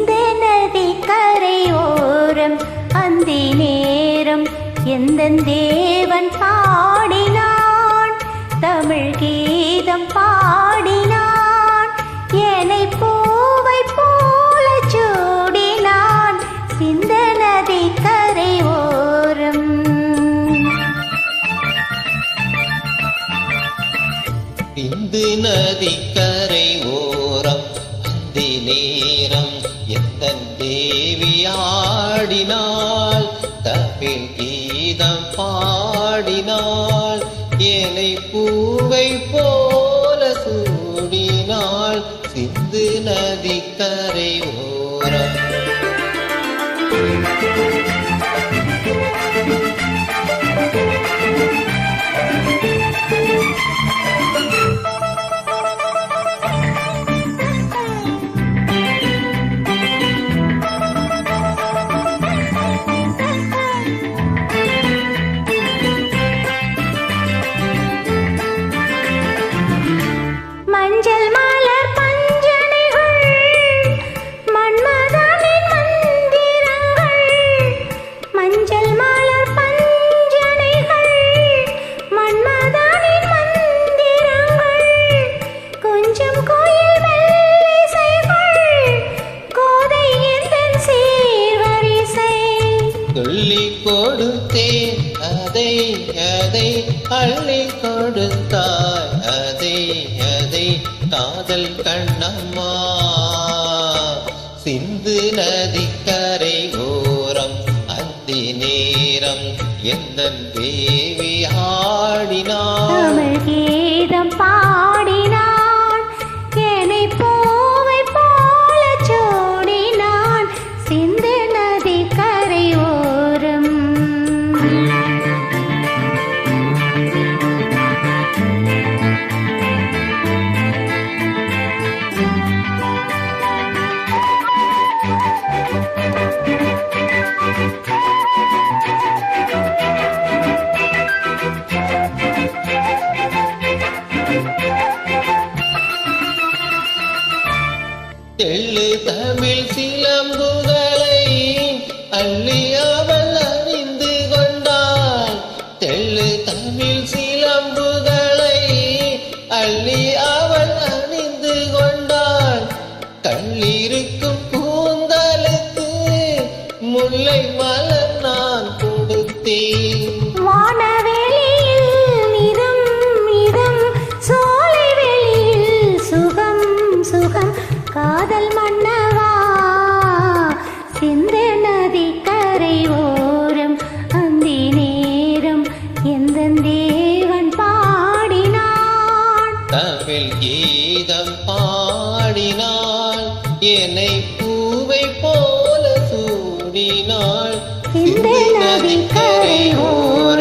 சிந்து நதி கரையோரம் அந்தி நேரம் எந்தன் தேவன் பாடினான், தமிழ் கீதம் பாடினான், என்னை பூவை போல சூடினான் சிந்து நதி கரையோரம். சிந்து நதி கரை ஓரம் அந்தி நேரம் எந்தன் தேவியாடினாள், தமிழ் கீதம் பாடினாள், என்னை பூவை போல சூடினாள் சிந்து நதி கரை ஓரம். மஞ்சள் மலர் பஞ்சனைகள் மன்மதனின் மந்திரங்கள், மஞ்சள் மலர் பஞ்சனைகள் மன்மதனின் மந்திரங்கள், கொஞ்சம் கோயில் மெல்லிசைகள் கோதை எந்தன் சீர்வரிசை. சொல்லி கொடுத்தேன் அதை அதை அள்ளி கொடுத்தாய், அதை அதை காதல் கண்ணம்மா. சிந்து நதி கரை ஓரம் அந்தி நேரம் எந்தன் தேவி ஆடினாள், தமிழ் கீதம் பாடினான், என்னை பூவை போல சூடினான் சிந்து நதி கரையோரம். தெள்ளு தமிழ் சிலம்புகளை அள்ளி அவள் அறிந்து கொண்டாள், தெள்ளு தமிழ் சிலம்புகளை அள்ளி அவள் அணிந்து கொண்டாள், கள்ளிருக்கும் கூந்தலுக்கு முல்லை மலர் நான் கொடுத்தேன். வானவெளியில் மிதம் மிதம் சோலை வெளியில் சுகம் சுகம் காதல் மன்னவா சிந்து நதி கரையோரம் அந்தி நேரம் எந்தன் தேவன் பாடினான், தமிழ் கீதம் பாடினாள், என்னை பூவை போல சூடினாள் சிந்து நதி கரையோரம்.